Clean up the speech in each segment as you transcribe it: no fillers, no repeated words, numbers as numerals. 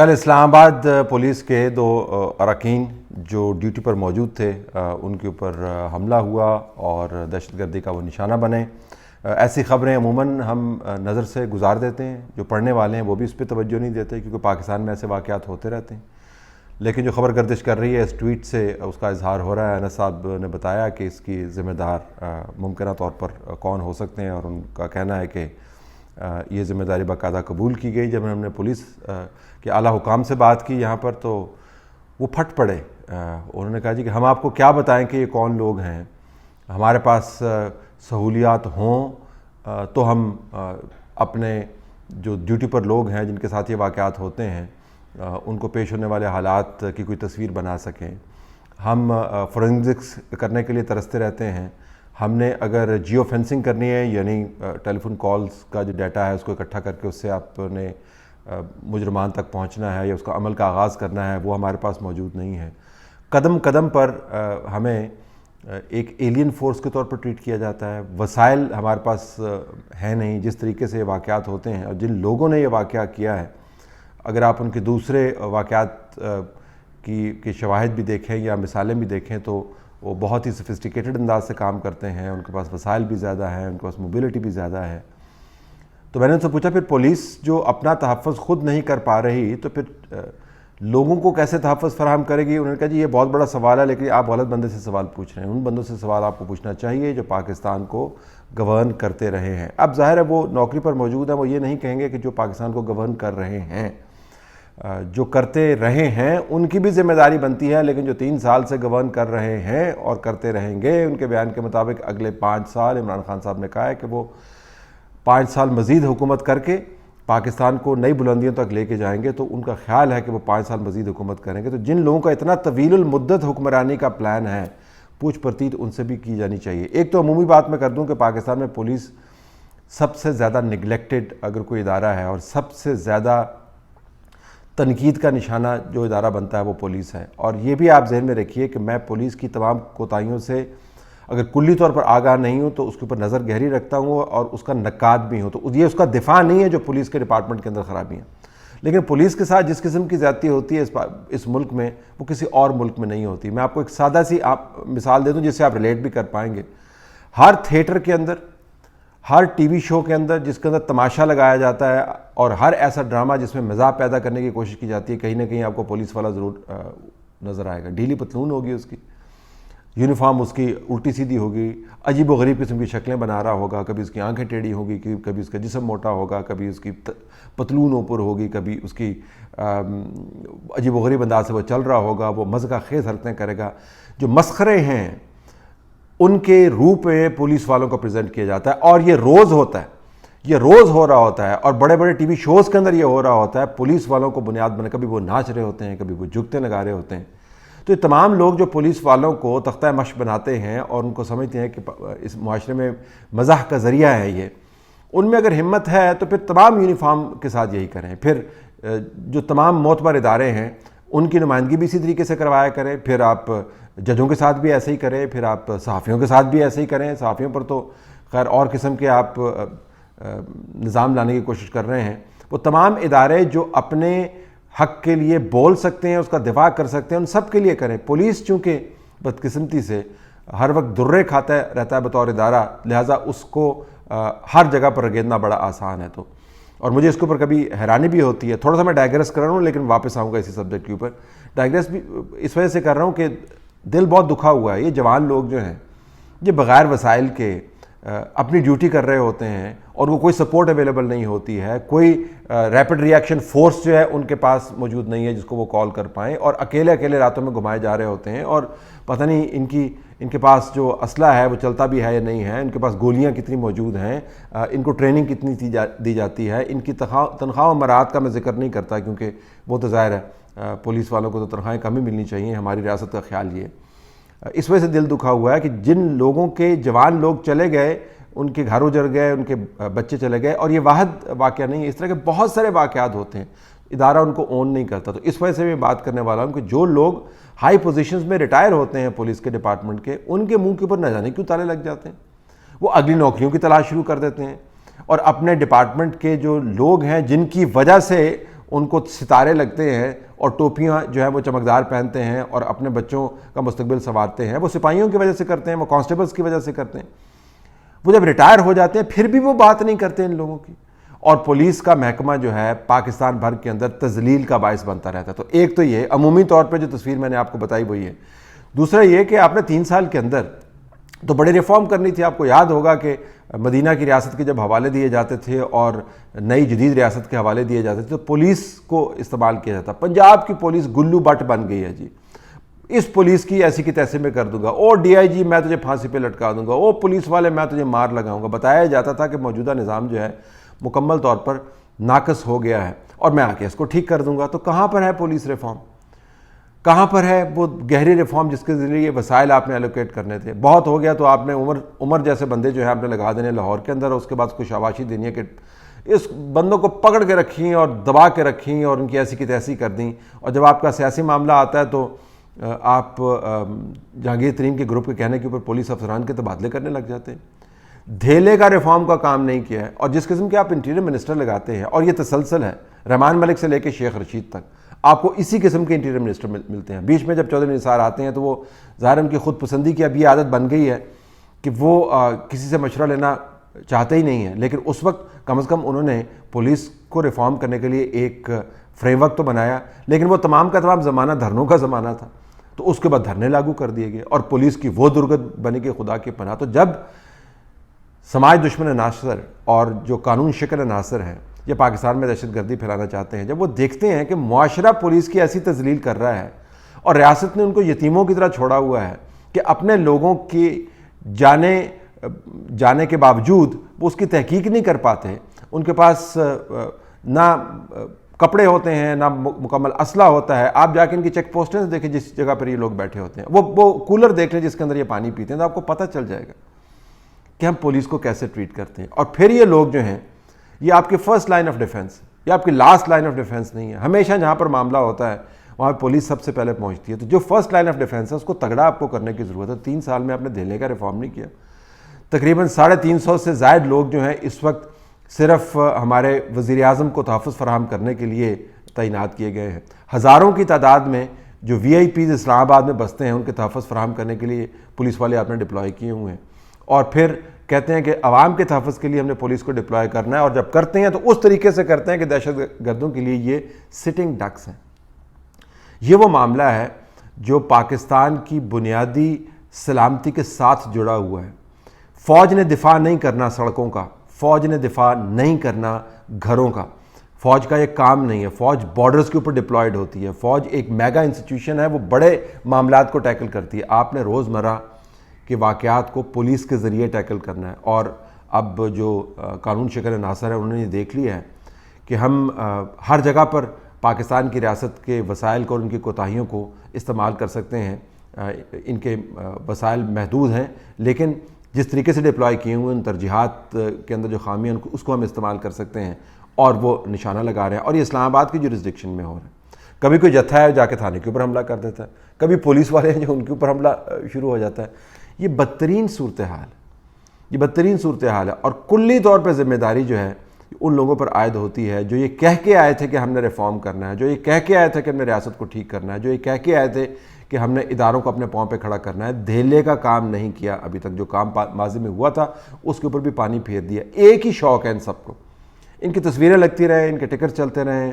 کل اسلام آباد پولیس کے دو اراکین جو ڈیوٹی پر موجود تھے ان کے اوپر حملہ ہوا اور دہشت گردی کا وہ نشانہ بنے۔ ایسی خبریں عموماً ہم نظر سے گزار دیتے ہیں، جو پڑھنے والے ہیں وہ بھی اس پہ توجہ نہیں دیتے کیونکہ پاکستان میں ایسے واقعات ہوتے رہتے ہیں۔ لیکن جو خبر گردش کر رہی ہے اس ٹویٹ سے اس کا اظہار ہو رہا ہے۔ انس صاحب نے بتایا کہ اس کی ذمہ دار ممکنہ طور پر کون ہو سکتے ہیں، اور ان کا کہنا ہے کہ یہ ذمہ داری باقاعدہ قبول کی گئی۔ جب ہم نے پولیس کے اعلیٰ حکام سے بات کی یہاں پر تو وہ پھٹ پڑے۔ انہوں نے کہا جی کہ ہم آپ کو کیا بتائیں کہ یہ کون لوگ ہیں، ہمارے پاس سہولیات ہوں تو ہم اپنے جو ڈیوٹی پر لوگ ہیں جن کے ساتھ یہ واقعات ہوتے ہیں ان کو پیش ہونے والے حالات کی کوئی تصویر بنا سکیں۔ ہم فورینزکس کرنے کے لیے ترستے رہتے ہیں۔ ہم نے اگر جیو فینسنگ کرنی ہے، یعنی ٹیلی فون کالز کا جو ڈیٹا ہے اس کو اکٹھا کر کے اس سے آپ نے مجرمان تک پہنچنا ہے یا اس کا عمل کا آغاز کرنا ہے، وہ ہمارے پاس موجود نہیں ہے۔ قدم قدم پر ہمیں ایک ایلین فورس کے طور پر ٹریٹ کیا جاتا ہے۔ وسائل ہمارے پاس ہیں نہیں۔ جس طریقے سے یہ واقعات ہوتے ہیں اور جن لوگوں نے یہ واقعہ کیا ہے، اگر آپ ان کے دوسرے واقعات کی شواہد بھی دیکھیں یا مثالیں بھی دیکھیں تو وہ بہت ہی سفسٹیکیٹڈ انداز سے کام کرتے ہیں۔ ان کے پاس وسائل بھی زیادہ ہیں، ان کے پاس موبلٹی بھی زیادہ ہے۔ تو میں نے ان سے پوچھا پھر پولیس جو اپنا تحفظ خود نہیں کر پا رہی تو پھر لوگوں کو کیسے تحفظ فراہم کرے گی؟ انہوں نے کہا جی یہ بہت بڑا سوال ہے، لیکن آپ غلط بندے سے سوال پوچھ رہے ہیں۔ ان بندوں سے سوال آپ کو پوچھنا چاہیے جو پاکستان کو گورن کرتے رہے ہیں۔ اب ظاہر ہے وہ نوکری پر موجود ہیں، وہ یہ نہیں کہیں گے کہ جو پاکستان کو گورن کر رہے ہیں، جو کرتے رہے ہیں ان کی بھی ذمہ داری بنتی ہے، لیکن جو 3 سال سے گورن کر رہے ہیں اور کرتے رہیں گے، ان کے بیان کے مطابق اگلے 5 سال عمران خان صاحب نے کہا ہے کہ وہ 5 سال مزید حکومت کر کے پاکستان کو نئی بلندیوں تک لے کے جائیں گے۔ تو ان کا خیال ہے کہ وہ 5 سال مزید حکومت کریں گے۔ تو جن لوگوں کا اتنا طویل المدت حکمرانی کا پلان ہے، پوچھ پرتیت ان سے بھی کی جانی چاہیے۔ ایک تو عمومی بات میں کر دوں کہ پاکستان میں پولیس سب سے زیادہ نگلیکٹڈ اگر کوئی ادارہ ہے اور سب سے زیادہ تنقید کا نشانہ جو ادارہ بنتا ہے وہ پولیس ہے۔ اور یہ بھی آپ ذہن میں رکھیے کہ میں پولیس کی تمام کوتاہیوں سے اگر کلی طور پر آگاہ نہیں ہوں تو اس کے اوپر نظر گہری رکھتا ہوں اور اس کا نقاد بھی ہوں۔ تو یہ اس کا دفاع نہیں ہے جو پولیس کے ڈپارٹمنٹ کے اندر خرابی ہیں، لیکن پولیس کے ساتھ جس قسم کی زیادتی ہوتی ہے اس ملک میں وہ کسی اور ملک میں نہیں ہوتی۔ میں آپ کو ایک سادہ سی مثال دے دوں جس سے آپ ریلیٹ بھی کر پائیں گے۔ ہر تھیٹر کے اندر، ہر ٹی وی شو کے اندر جس کے اندر تماشا لگایا جاتا ہے اور ہر ایسا ڈرامہ جس میں مزاح پیدا کرنے کی کوشش کی جاتی ہے، کہیں نہ کہیں آپ کو پولیس والا ضرور نظر آئے گا۔ ڈھیلی پتلون ہوگی اس کی، یونیفارم اس کی الٹی سیدھی ہوگی، عجیب و غریب قسم کی شکلیں بنا رہا ہوگا، کبھی اس کی آنکھیں ٹیڑھی ہوگی، کبھی اس کا جسم موٹا ہوگا، کبھی اس کی پتلون اوپر ہوگی، کبھی اس کی عجیب و غریب انداز سے وہ چل رہا ہوگا، وہ مزقہ خیز حرکتیں کرے گا۔ جو مسخرے ہیں ان کے روپ میں پولیس والوں کو پریزنٹ کیا جاتا ہے، اور یہ روز ہوتا ہے، یہ روز ہو رہا ہوتا ہے، اور بڑے بڑے ٹی وی شوز کے اندر یہ ہو رہا ہوتا ہے۔ پولیس والوں کو بنیاد بنا، کبھی وہ ناچ رہے ہوتے ہیں، کبھی وہ جھکتے لگا رہے ہوتے ہیں۔ تو یہ تمام لوگ جو پولیس والوں کو تختہ مشق بناتے ہیں اور ان کو سمجھتے ہیں کہ اس معاشرے میں مزاح کا ذریعہ ہے یہ، ان میں اگر ہمت ہے تو پھر تمام یونیفارم کے ساتھ یہی کریں۔ پھر جو تمام معتبر ادارے ہیں ان کی نمائندگی بھی اسی طریقے سے کروایا کریں۔ پھر آپ ججوں کے ساتھ بھی ایسے ہی کریں، پھر آپ صحافیوں کے ساتھ بھی ایسے ہی کریں۔ صحافیوں پر تو خیر اور قسم کے آپ نظام لانے کی کوشش کر رہے ہیں۔ وہ تمام ادارے جو اپنے حق کے لیے بول سکتے ہیں، اس کا دفاع کر سکتے ہیں، ان سب کے لیے کریں۔ پولیس چونکہ بدقسمتی سے ہر وقت درے کھاتا رہتا ہے بطور ادارہ، لہٰذا اس کو ہر جگہ پر رگیدنا بڑا آسان ہے۔ تو اور مجھے اس کے اوپر کبھی حیرانی بھی ہوتی ہے۔ تھوڑا سا میں ڈائگریس کر رہا ہوں لیکن واپس آؤں گا اسی سبجیکٹ کے اوپر۔ ڈائگریس بھی اس وجہ سے کر رہا ہوں کہ دل بہت دکھا ہوا ہے۔ یہ جوان لوگ جو ہیں یہ بغیر وسائل کے اپنی ڈیوٹی کر رہے ہوتے ہیں اور وہ کوئی سپورٹ اویلیبل نہیں ہوتی ہے، کوئی ریپڈ ری ایکشن فورس جو ہے ان کے پاس موجود نہیں ہے جس کو وہ کال کر پائیں، اور اکیلے راتوں میں گھمائے جا رہے ہوتے ہیں، اور پتہ نہیں ان کے پاس جو اسلحہ ہے وہ چلتا بھی ہے یا نہیں ہے، ان کے پاس گولیاں کتنی موجود ہیں، ان کو ٹریننگ کتنی دی جاتی ہے۔ ان کی تنخواہ و مراد کا میں ذکر نہیں کرتا کیونکہ وہ تو ظاہر ہے پولیس والوں کو تو تنخواہیں کم ہی ملنی چاہیے، ہماری ریاست کا خیال یہ۔ اس وجہ سے دل دکھا ہوا ہے کہ جن لوگوں کے جوان لوگ چلے گئے، ان کے گھر اجڑ گئے، ان کے بچے چلے گئے، اور یہ واحد واقعہ نہیں ہے، اس طرح کے بہت سارے واقعات ہوتے ہیں، ادارہ ان کو اون نہیں کرتا۔ تو اس وجہ سے میں بات کرنے والا ہوں کہ جو لوگ ہائی پوزیشنز میں ریٹائر ہوتے ہیں پولیس کے ڈپارٹمنٹ کے، ان کے منہ کے اوپر نہ جانے کیوں تالے لگ جاتے ہیں، وہ اگلی نوکریوں کی تلاش شروع کر دیتے ہیں، اور اپنے ڈپارٹمنٹ کے جو لوگ ہیں جن کی وجہ سے ان کو ستارے لگتے ہیں اور ٹوپیاں جو ہیں وہ چمکدار پہنتے ہیں اور اپنے بچوں کا مستقبل سنوارتے ہیں، وہ سپاہیوں کی وجہ سے کرتے ہیں، وہ کانسٹیبلز کی وجہ سے کرتے ہیں۔ وہ جب ریٹائر ہو جاتے ہیں پھر بھی وہ بات نہیں کرتے ان لوگوں کی، اور پولیس کا محکمہ جو ہے پاکستان بھر کے اندر تذلیل کا باعث بنتا رہتا ہے۔ تو ایک تو یہ عمومی طور پہ جو تصویر میں نے آپ کو بتائی وہی ہے۔ دوسرا یہ کہ آپ نے 3 سال کے اندر تو بڑی ریفارم کرنی تھی۔ آپ کو یاد ہوگا کہ مدینہ کی ریاست کے جب حوالے دیے جاتے تھے اور نئی جدید ریاست کے حوالے دیے جاتے تھے تو پولیس کو استعمال کیا جاتا۔ پنجاب کی پولیس گلو بٹ بن گئی ہے جی، اس پولیس کی ایسی کی تیسے میں کر دوں گا، او ڈی آئی جی میں تجھے پھانسی پہ لٹکا دوں گا، او پولیس والے میں تجھے مار لگاؤں گا۔ بتایا جاتا تھا کہ موجودہ نظام جو ہے مکمل طور پر ناقص ہو گیا ہے اور میں آ کے اس کو ٹھیک کر دوں گا۔ تو کہاں پر ہے پولیس ریفارم؟ کہاں پر ہے وہ گہری ریفارم جس کے ذریعے یہ وسائل آپ نے ایلوکیٹ کرنے تھے؟ بہت ہو گیا تو آپ نے عمر جیسے بندے جو ہیں آپ نے لگا دینے لاہور کے اندر، اس کے بعد کچھ شاباشی دینی ہے کہ اس بندوں کو پکڑ کے رکھیں اور دبا کے رکھیں اور ان کی ایسی کی تیسی کر دیں، اور جب آپ کا سیاسی معاملہ آتا ہے تو آپ جہانگیر ترین کے گروپ کے کہنے کے اوپر پولیس افسران کے تبادلے کرنے لگ جاتے ہیں۔ دھیلے کا ریفارم کا کام نہیں کیا ہے، اور جس قسم کے آپ انٹیریئر منسٹر لگاتے ہیں، اور یہ تسلسل ہے رحمان ملک سے لے کے شیخ رشید تک آپ کو اسی قسم کے انٹیریئر منسٹر ملتے ہیں۔ بیچ میں جب چودھری نثار آتے ہیں تو وہ ظاہر ان کی خود پسندی کی اب یہ عادت بن گئی ہے کہ وہ کسی سے مشورہ لینا چاہتے ہی نہیں ہیں، لیکن اس وقت کم از کم انہوں نے پولیس کو ریفارم کرنے کے لیے ایک فریم ورک تو بنایا، لیکن وہ تمام کا تمام زمانہ دھرنوں کا زمانہ تھا، تو اس کے بعد دھرنے لاگو کر دیے گئے اور پولیس کی وہ درگت بنی کہ خدا کی پناہ۔ تو جب سماج دشمن عناصر اور جو قانون شکن عناصر ہیں یہ پاکستان میں دہشت گردی پھیلانا چاہتے ہیں، جب وہ دیکھتے ہیں کہ معاشرہ پولیس کی ایسی تذلیل کر رہا ہے اور ریاست نے ان کو یتیموں کی طرح چھوڑا ہوا ہے کہ اپنے لوگوں کی جانے کے باوجود وہ اس کی تحقیق نہیں کر پاتے، ان کے پاس نہ کپڑے ہوتے ہیں نہ مکمل اسلحہ ہوتا ہے۔ آپ جا کے ان کی چیک پوسٹیں دیکھیں جس جگہ پر یہ لوگ بیٹھے ہوتے ہیں، وہ کولر دیکھ لیں جس کے اندر یہ پانی پیتے ہیں، تو آپ کو پتہ چل جائے گا کہ ہم پولیس کو کیسے ٹریٹ کرتے ہیں۔ اور پھر یہ لوگ جو ہیں یہ آپ کی فرسٹ لائن آف ڈیفنس، یہ آپ کی لاسٹ لائن آف ڈیفنس نہیں ہے۔ ہمیشہ جہاں پر معاملہ ہوتا ہے وہاں پولیس سب سے پہلے پہنچتی ہے، تو جو فرسٹ لائن آف ڈیفنس ہے اس کو تگڑا آپ کو کرنے کی ضرورت ہے۔ 3 سال میں آپ نے دھیلے کا ریفارم نہیں کیا۔ تقریباً 350 سے زائد لوگ جو ہیں اس وقت صرف ہمارے وزیر اعظم کو تحفظ فراہم کرنے کے لیے تعینات کیے گئے ہیں۔ ہزاروں کی تعداد میں جو وی آئی پیز اسلام آباد میں بستے ہیں ان کے تحفظ فراہم کرنے کے لیے پولیس والے آپ نے ڈپلوائے کیے ہوئے ہیں، اور پھر کہتے ہیں کہ عوام کے تحفظ کے لیے ہم نے پولیس کو ڈپلوائے کرنا ہے، اور جب کرتے ہیں تو اس طریقے سے کرتے ہیں کہ دہشت گردوں کے لیے یہ سٹنگ ڈکس ہیں۔ یہ وہ معاملہ ہے جو پاکستان کی بنیادی سلامتی کے ساتھ جڑا ہوا ہے۔ فوج نے دفاع نہیں کرنا سڑکوں کا، فوج نے دفاع نہیں کرنا گھروں کا، فوج کا یہ کام نہیں ہے۔ فوج بارڈرز کے اوپر ڈپلائڈ ہوتی ہے، فوج ایک میگا انسٹیٹیوشن ہے، وہ بڑے معاملات کو ٹیکل کرتی ہے۔ آپ نے روزمرہ کے واقعات کو پولیس کے ذریعے ٹیکل کرنا ہے، اور اب جو قانون شکن عناصر ہیں انہوں نے یہ دیکھ لیا ہے کہ ہم ہر جگہ پر پاکستان کی ریاست کے وسائل کو اور ان کی کوتاہیوں کو استعمال کر سکتے ہیں۔ ان کے وسائل محدود ہیں، لیکن جس طریقے سے ڈپلوائے کیے ہوئے ان ترجیحات کے اندر جو خامیاں اس کو ہم استعمال کر سکتے ہیں، اور وہ نشانہ لگا رہے ہیں، اور یہ اسلام آباد کی جورسڈکشن میں ہو رہا ہے۔ کبھی کوئی جتھا ہے جا کے تھانے کے اوپر حملہ کر دیتا ہے، کبھی پولیس والے ہیں جو ان کے اوپر حملہ شروع ہو جاتا ہے۔ یہ بدترین صورتحال ہے، یہ بدترین صورتحال ہے، اور کلی طور پہ ذمہ داری جو ہے ان لوگوں پر عائد ہوتی ہے جو یہ کہہ کے آئے تھے کہ ہم نے ریفارم کرنا ہے، جو یہ کہہ کے آئے تھے کہ ہم نے ریاست کو ٹھیک کرنا ہے، جو یہ کہہ کے آئے تھے کہ ہم نے اداروں کو اپنے پاؤں پہ کھڑا کرنا ہے۔ دھیلے کا کام نہیں کیا ابھی تک، جو کام ماضی میں ہوا تھا اس کے اوپر بھی پانی پھیر دیا۔ ایک ہی شوق ہے ان سب کو، ان کی تصویریں لگتی رہیں، ان کے ٹکٹ چلتے رہیں،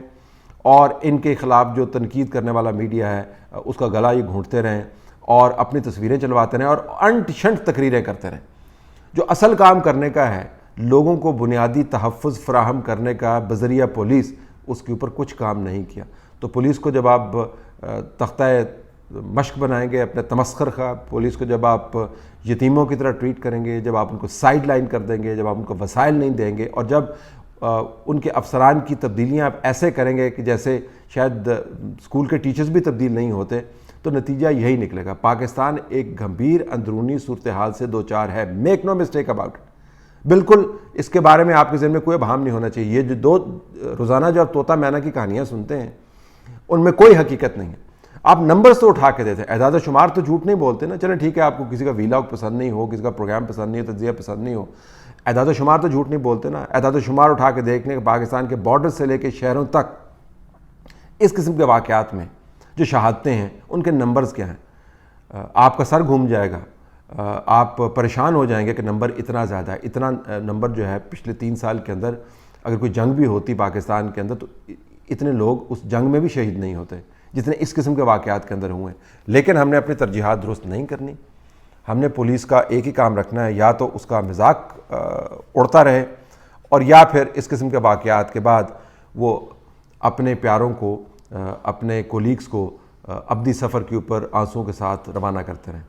اور ان کے خلاف جو تنقید کرنے والا میڈیا ہے اس کا گلا یہ گھونٹتے رہیں اور اپنی تصویریں چلواتے رہیں اور انٹ شنٹ تقریریں کرتے رہیں۔ جو اصل کام کرنے کا ہے، لوگوں کو بنیادی تحفظ فراہم کرنے کا بذریعہ پولیس، اس کے اوپر کچھ کام نہیں کیا۔ تو پولیس کو جب آپ تختہ مشق بنائیں گے اپنے تمسخر کا، پولیس کو جب آپ یتیموں کی طرح ٹریٹ کریں گے، جب آپ ان کو سائیڈ لائن کر دیں گے، جب آپ ان کو وسائل نہیں دیں گے، اور جب ان کے افسران کی تبدیلیاں آپ ایسے کریں گے کہ جیسے شاید اسکول کے ٹیچرز بھی تبدیل نہیں ہوتے، تو نتیجہ یہی نکلے گا۔ پاکستان ایک گھمبیر اندرونی صورتحال سے دوچار ہے، make no mistake about it. بالکل اس کے بارے میں آپ کے ذہن میں کوئی ابہام نہیں ہونا چاہیے۔ یہ جو روزانہ جو آپ طوطا مینا کی کہانیاں سنتے ہیں ان میں کوئی حقیقت نہیں ہے۔ آپ نمبرز تو اٹھا کے دیتے ہیں، اعداد و شمار تو جھوٹ نہیں بولتے نا۔ چلیں ٹھیک ہے، آپ کو کسی کا ویلاگ پسند نہیں ہو، کسی کا پروگرام پسند نہیں ہو، تجزیہ پسند نہیں ہو، اعداد و شمار تو جھوٹ نہیں بولتے نا۔ اعداد و شمار اٹھا کے دیکھنے کہ پاکستان کے بارڈر سے لے کے شہروں تک اس قسم کے واقعات میں جو شہادتیں ہیں ان کے نمبرز کیا ہیں؟ آپ کا سر گھوم جائے گا، آپ پریشان ہو جائیں گے کہ نمبر اتنا زیادہ ہے. اتنا نمبر جو ہے پچھلے 3 سال کے اندر اگر کوئی جنگ بھی ہوتی پاکستان کے اندر تو اتنے لوگ اس جنگ میں بھی شہید نہیں ہوتے جتنے اس قسم کے واقعات کے اندر ہوئے ہیں. لیکن ہم نے اپنی ترجیحات درست نہیں کرنی. ہم نے پولیس کا ایک ہی کام رکھنا ہے، یا تو اس کا مذاق اڑتا رہے، اور یا پھر اس قسم کے واقعات کے بعد وہ اپنے پیاروں کو، اپنے کولیگز کو ابدی سفر کے اوپر آنسوؤں کے ساتھ روانہ کرتے رہیں.